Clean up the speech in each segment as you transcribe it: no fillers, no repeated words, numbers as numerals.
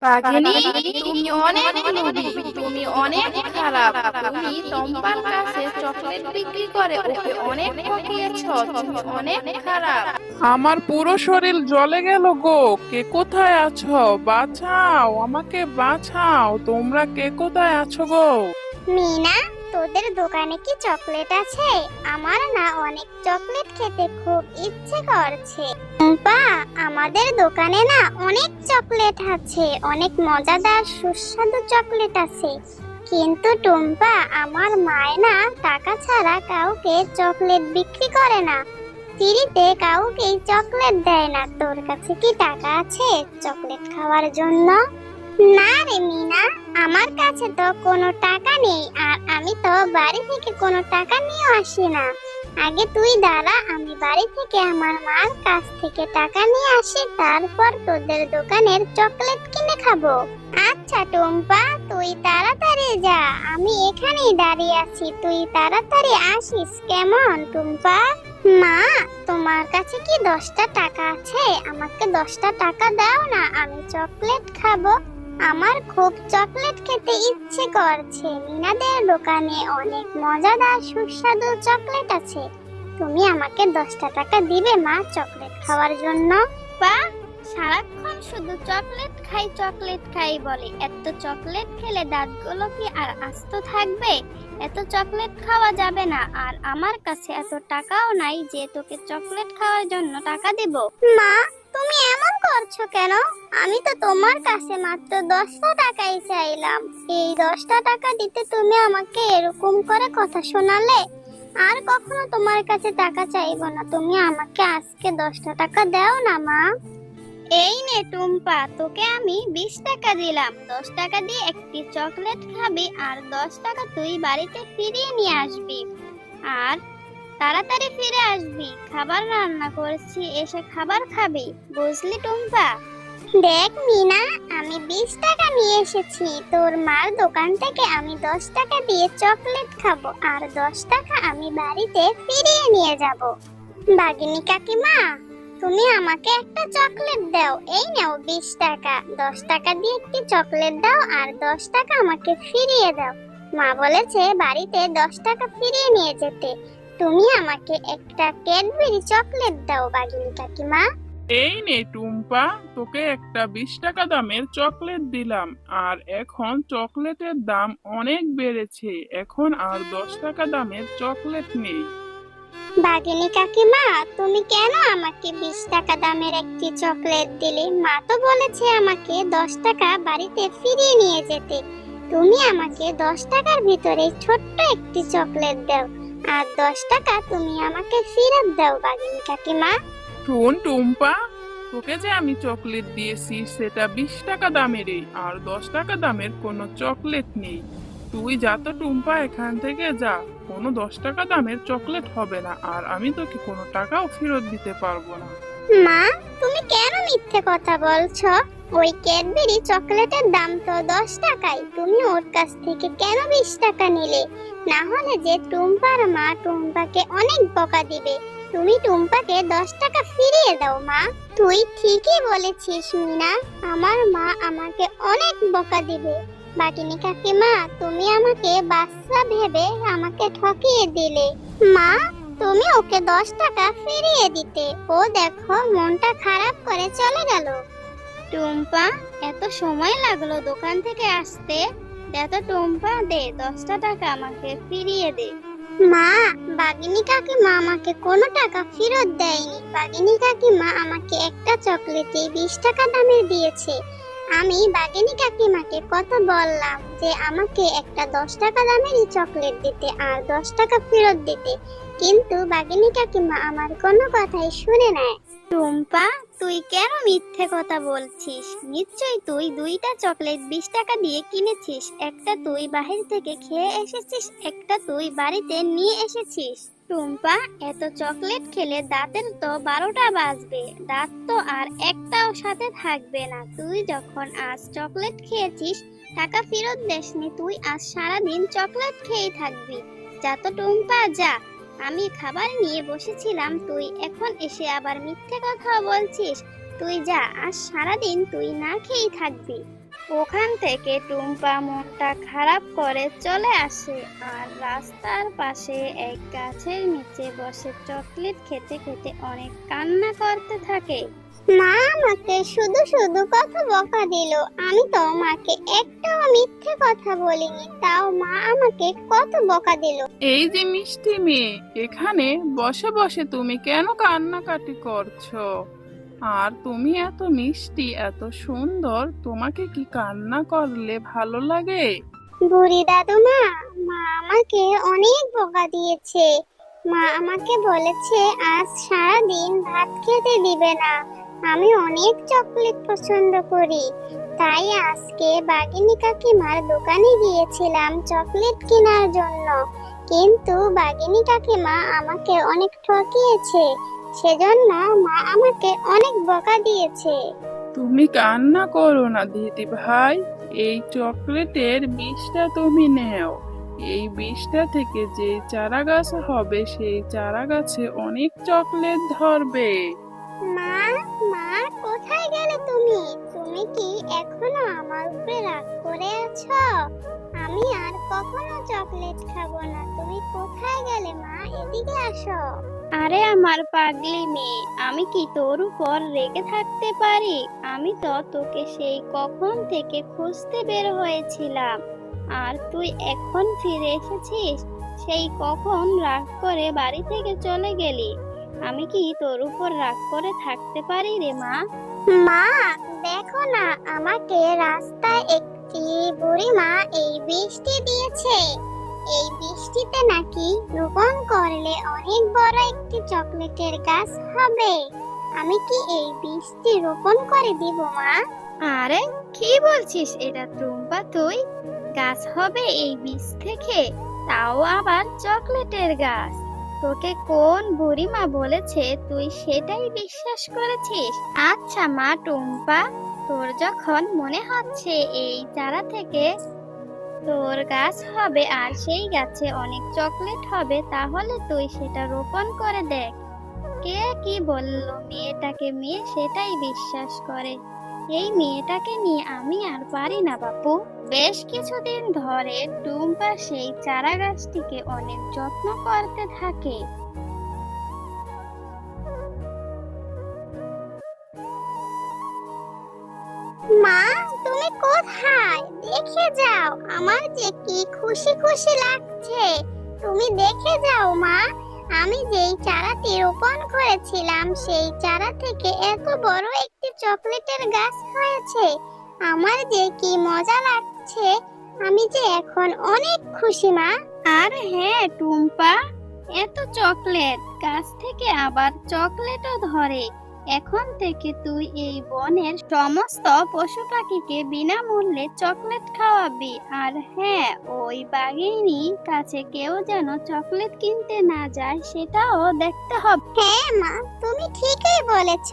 রাগিনী, তুমি অনেক লোভী, তুমি অনেক খারাপ। তুমি টম্পার কাছে চকলেট বিক্রি করে ওকে অনেক ঠকিয়েছ। তুমি অনেক খারাপ। আমার পুরো শরীর জ্বলে গেল গো। কে কোথায় আছো? বাঁচাও, আমাকে বাঁচাও, তোমরা কে কোথায় আছো গো? মিনা, তোদের দোকানে কি চকলেট আছে? আমার না অনেক চকলেট খেতে খুব ইচ্ছে করছে। টুম্পা, আমাদের দোকানে না অনেক চকলেট আছে, অনেক মজাদার সুস্বাদু চকলেট আছে। কিন্তু টুম্পা, আমার মায় না টাকা ছাড়া কাউকে চকলেট বিক্রি করে না, ফ্রিতে কাউকে চকলেট দেয় না। তোর কাছে কি টাকা আছে চকলেট খাওয়ার জন্য? না রে মিনা, আমার কাছে তো কোনো টাকা নেই, আর আমি তো বাড়ি থেকে কোনো টাকা নিয়ে আসি না। আগে তুই দাঁড়া, আমি বাড়ি থেকে আমার মার কাছ থেকে টাকা নিয়ে আসি, তারপর তোদের দোকানের চকলেট কিনে খাবো। আচ্ছা টুম্পা, তুই তাড়াতাড়ি যা, আমি এখানেই দাঁড়িয়ে আছি, তুই তাড়াতাড়ি আসিস কেমন টুম্পা? মা, তোমার কাছে কি 10টা টাকা আছে? আমাকে 10টা টাকা দাও না, আমি চকলেট খাবো। আমার খুব চকলেট খেতে ইচ্ছে করছে। মিনাদের দোকানে অনেক মজাদার সুস্বাদু চকলেট আছে। তুমি আমাকে 10টা টাকা দিবে মা চকলেট খাওয়ার জন্য? বা, সারাক্ষণ শুধু চকলেট খাই বলে। এত চকলেট খেলে দাঁতগুলো কি আর আস্ত থাকবে? এত চকলেট খাওয়া যাবে না, আর আমার কাছে এত টাকাও নাই যে তোকে চকলেট খাওয়ার জন্য টাকা দেব। মা, তুমি এমন করছো কেন? আমি তো তোমার কাছে মাত্র 10টা টাকাই চাইলাম। এই 10টা টাকা দিতে তুমি আমাকে এরকম করে কথা শোনালে। আর কখনো তোমার কাছে টাকা চাইবো না। তুমি আমাকে আজকে 10টা টাকা দাও না মা। এই নে টুম্পা, তোকে আমি 20 টাকা দিলাম। 10 টাকা দিয়ে একটি চকলেট খাবি, আর 10 টাকা তুই বাড়িতে ফিরিয়ে নিয়ে আসবি। আর তাড়াতাড়ি ফিরে আসবি, খাবার রান্না করেছি, এসে খাবার খাবি, বুঝলি টুম্পা? দেখ মিনা, আমি 20 টাকা নিয়ে এসেছি। তোর মার দোকান থেকে আমি 10 টাকা দিয়ে চকলেট খাবো, আর 10 টাকা আমি বাড়িতে ফিরিয়ে নিয়ে যাব। বাগিনী কাকিমা, তুমি আমাকে একটা চকলেট দাও। এই নাও 20 টাকা। 10 টাকা দিয়ে একটি চকলেট দাও, আর 10 টাকা আমাকে ফিরিয়ে দাও। মা বলেছে বাড়িতে 10 টাকা ফিরিয়ে নিয়ে যেতে। তুমি আমাকে একটা ক্যাডবেরি চকলেট দাও বাগিনী কাকিমা। এই নে টুম্পা, তোকে একটা 20 টাকা দামের চকলেট দিলাম, আর এখন চকলেটের দাম অনেক বেড়েছে, এখন আর 10 টাকা দামের চকলেট নেই। বাগিনী কাকিমা, তুমি কেন আমাকে 20 টাকা দামের একটি চকলেট দিলে? মা তো বলেছে আমাকে 10 টাকা বাড়িতে ফিরিয়ে নিয়ে যেতে। তুমি আমাকে 10 টাকার ভিতরে ছোট্ট একটি চকলেট দাও, আর 10 টাকা তুমি আমাকে ফেরত দাও বাগিনী কাকিমা। শোন টুম্পা, তোকে যে আমি চকলেট দিয়েছি সেটা 20 টাকা দামেরই, আর 10 টাকা দামের কোনো চকলেট নেই। তুই যা তো টুম্পা, এখান থেকে যা। কোনো 10 টাকা দামের চকলেট হবে না, আর আমি তোকে কোনো টাকাও ফেরত দিতে পারবো না। মা, তুমি কেন মিথ্যে কথা বলছো? ওই ক্যাডবেরি চকলেটের দাম তো 10 টাকাই। তুমি ওর কাছ থেকে কেন 20 টাকা নিলে? না হলে যে টুম্পার মা টুম্পাকে অনেক বকা দিবে। তুমি টুম্পাকে 10 টাকা ফিরিয়ে দাও মা। তুই ঠিকই বলেছিস মিনা, আমার মা আমাকে অনেক বকা দিবে। বাগিনী কাকিমা, তুমি আমাকে বাচ্চা ভেবে আমাকে ঠকিয়ে দিলে। মা, তুমি ওকে 10 টাকা ফিরিয়ে দিতে। ও দেখো মনটা খারাপ করে চলে গেল। টুম্পা, এত সময় লাগলো দোকান থেকে আসতে? এত টুম্পা, দে 10টা টাকা আমাকে ফিরিয়ে দে। মা, বাগিনী কাকিমা আমাকে কোনো টাকা ফেরত দেয়নি। বাগিনী কাকিমা আমাকে একটা চকলেটে 20 টাকা দামের দিয়েছে। আমি বাগিনী কাকিমাকে কত বললাম যে আমাকে একটা 10 টাকা দামেরই চকলেট দিতে, আর 10 টাকা ফেরত দিতে, কিন্তু বাগিনী কাকিমা আমার কোনো কথাই শুনে নেয়। টুম্পা, তুই কেন মিথ্যে কথা বলছিস? নিশ্চয়ই তুই 2টা চকলেট 20 টাকা দিয়ে কিনেছিস। একটা তুই বাহির থেকে খেয়ে এসেছিস, একটা তুই বাড়িতে নিয়ে এসেছিস। টুম্পা, এত চকলেট খেলে দাঁতের তো 12টা বাজবে, দাঁত তো আর একটাও সাথে থাকবে না। তুই যখন আজ চকলেট খেয়েছিস, টাকা ফেরত দেসনি, তুই আজ সারাদিন চকলেট খেয়েই থাকবি। যা তো টুম্পা, যা। আমি খাবার নিয়ে বসেছিলাম, তুই এখন এসে আবার মিথ্যে কথা বলছিস। তুই যা, আজ সারাদিন তুই না খেয়েই থাকবি। ওখান থেকে টুম্পা মনটা খারাপ করে চলে আসে আর রাস্তার পাশে এক গাছের নিচে বসে চকলেট খেতে খেতে অনেক কান্না করতে থাকে। মা আমাকে শুধু শুধু কত বকা দিল, আমি তো মাকে একটাও মিথ্যে কথা বলিনি, তাও মা আমাকে কত বকা দিল। এই যে মিষ্টি মেয়ে, এখানে বসে বসে তুমি কেন কান্নাকাটি করছো? আর তুমি এত মিষ্টি, এত সুন্দর, তোমাকে কি কান্না করলে ভালো লাগে? বুড়ি দাদুমা, মা আমাকে অনেক বকা দিয়েছে। মা আমাকে বলেছে আজ সারা দিন ভাত খেতে দিবে না। আমি অনেক চকলেট পছন্দ করি, তাই আজকে বাঘিনী কাকিমার দোকানে গিয়েছিলাম চকলেট কেনার জন্য, কিন্তু বাঘিনী কাকিমা আমাকে অনেক ঠকিয়েছে, সেজন্য মা আমাকে অনেক বকা দিয়েছে। তুমি কান্না করো না দিদি ভাই, এই চকলেটের বিষটা তুমি নেও। এই বিষটা থেকে যে চারা গাছ হবে, সেই চারা গাছে অনেক চকলেট ধরবে। মা, মা কোথায় গেলে তুমি? তুমি কি এখনো আমার উপরে রাগ করে আছো? আমি আর কখনো চকলেট খাবো না। তুমি কোথায় গেলে মা? এদিকে আসো। আরে আমার পাগলি মেয়ে, আমি কি তোর উপর রেগে থাকতে পারি? আমি তো তোকে সেই কখন থেকে খুঁজতে বের হয়েছিলাম, আর তুই এখন ফিরে এসেছিস। সেই কখন রাগ করে বাড়ি থেকে চলে গেলি। আমি কি তোর উপর রাগ করে থাকতে পারি রে মা? মা দেখো না, আমাকে রাস্তায় একটি বুড়িমা এই বৃষ্টি দিয়েছে। এই বৃষ্টিতে নাকি রোপণ করলে অনেক বড় একটি চকলেটের গাছ হবে। আমি কি এই বৃষ্টি রোপণ করে দিব মা? আরে কি বলছিস এটা টুম্পা, তুই? গাছ হবে এই বীজ থেকে, তাও আবার চকলেটের গাছ? তোকে কোন বুড়িমা বলেছে তুই সেটাই বিশ্বাস করেছিস? আচ্ছা মা টুম্পা, তোর যখন মনে হচ্ছে এই চারা থেকে তোর গাছ হবে আর সেই গাছে অনেক চকলেট হবে, তাহলে তুই সেটা রোপণ করে দেখ। কে কি বললো মেয়েটাকে মেয়ে সেটাই বিশ্বাস করে। এই মেয়েটাকে নিয়ে আমি আর পারি না বাপু। বেশ কিছুদিন ধরে টুম্পা সেই চারা গাছটিকে অনেক যত্ন করতে থাকে। মা তুমি কোথায়? দেখে যাও, আমার যে কি খুশি খুশি লাগছে। তুমি দেখে যাও মা, আমি যেই চারাটি রোপণ করেছিলাম সেই চারা থেকে এত বড় একটি চকলেটের গাছ হয়েছে। আমার যে কি মজা লাগছে, আমি যে এখন অনেক খুশি মা। আর হ্যাঁ টুম্পা, এত চকলেট, গাছ থেকে আবার চকলেটও ধরে। এখন থেকে তুই এই বনের সমস্ত পশু পাখিকে বিনামূল্যে চকলেট খাওয়াবি। আর হ্যাঁ, ওই বাঘিনীর কাছে কেউ যেন চকলেট কিনতে না যায় সেটাও দেখতে হবে। হ্যাঁ মা, তুমি ঠিকই বলেছ।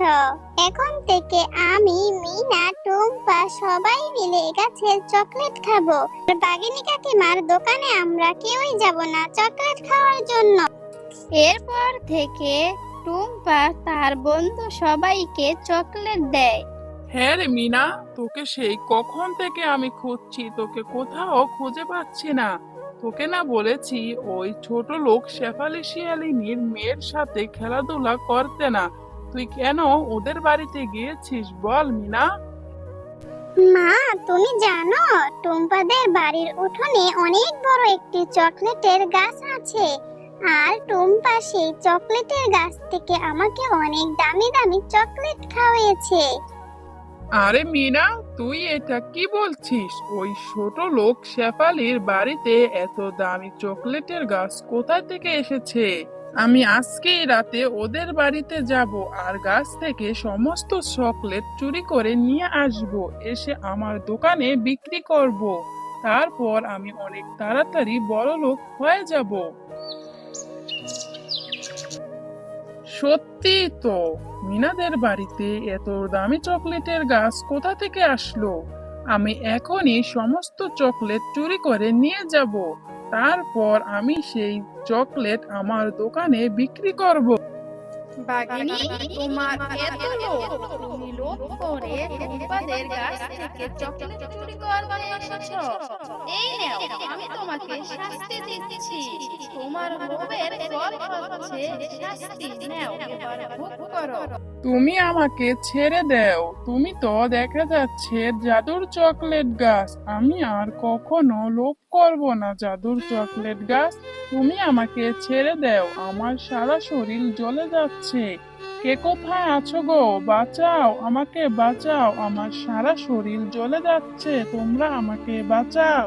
এখন থেকে আমি, মিনা, টুম্পা সবাই মিলে গাছের চকলেট খাবো। আর বাঘিনী কাকিমার দোকানে আমরা কেউই যাব না চকলেট খাওয়ার জন্য। এরপর থেকে টুম্পা তার বন্ধু সবাইকে চকলেট দেয়। হ্যাঁ রে মিনা, তোকে সেই কখন থেকে আমি খুঁজছি, তোকে কোথাও খুঁজে পাচ্ছি না। তোকে না বলেছি ওই ছোট লোক শেফালি শিয়ালিনীর মেয়ের সাথে খেলাধুলা করতে না? তুই কেন ওদের বাড়িতে গিয়েছিস বল মিনা? মা তুমি জানো, টুম্পাদের বাড়ির উঠোনে অনেক বড় একটি চকলেটের গাছ আছে, আর টুম্পা সেই চকলেটের গাছ থেকে আমাকে অনেক দামি দামি চকলেট খাওয়াইছে। আরে মিনা, তুই এটা কি বলছিস? ওই ছোট লোক শেফালির বাড়িতে এত দামি চকলেটের গাছ কোথা থেকে এসেছে? আমি আজকেই রাতে ওদের বাড়িতে যাব আর গাছ থেকে সমস্ত চকলেট চুরি করে নিয়ে আসব, এসে আমার দোকানে বিক্রি করব। তারপর আমি অনেক তাড়াতাড়ি বড়লোক হয়ে যাব। সত্যি তো, মিনাদের বাড়িতে এত দামি চকলেটের গাছ কোথা থেকে আসলো? আমি এখনই সমস্ত চকলেট চুরি করে নিয়ে যাব, তারপর আমি সেই চকলেট আমার দোকানে বিক্রি করব। বাঘিনী, তোমার এত লোভ, তুমি লোভ করে টুম্পাদের গাছ থেকে চকলেট চুরি চুরি করতে এসেছো? এই নাও, আমি তোমাকে শাস্তি দিচ্ছি। তোমার লোভের ফল হচ্ছে শাস্তি। নাও, এবার ভোগ করো। তুমি আমাকে ছেড়ে দাও। তুমি তো দেখা যাচ্ছে জাদুর চকলেট গাছ। আমি আর কখনো লোভ করব না জাদুর চকলেট গাছ। তুমি আমাকে ছেড়ে দাও, আমার সারা শরীর জ্বলে যাচ্ছে। কে কোথায় আছো গো? বাঁচাও, আমাকে বাঁচাও, আমার সারা শরীর জ্বলে যাচ্ছে, তোমরা আমাকে বাঁচাও।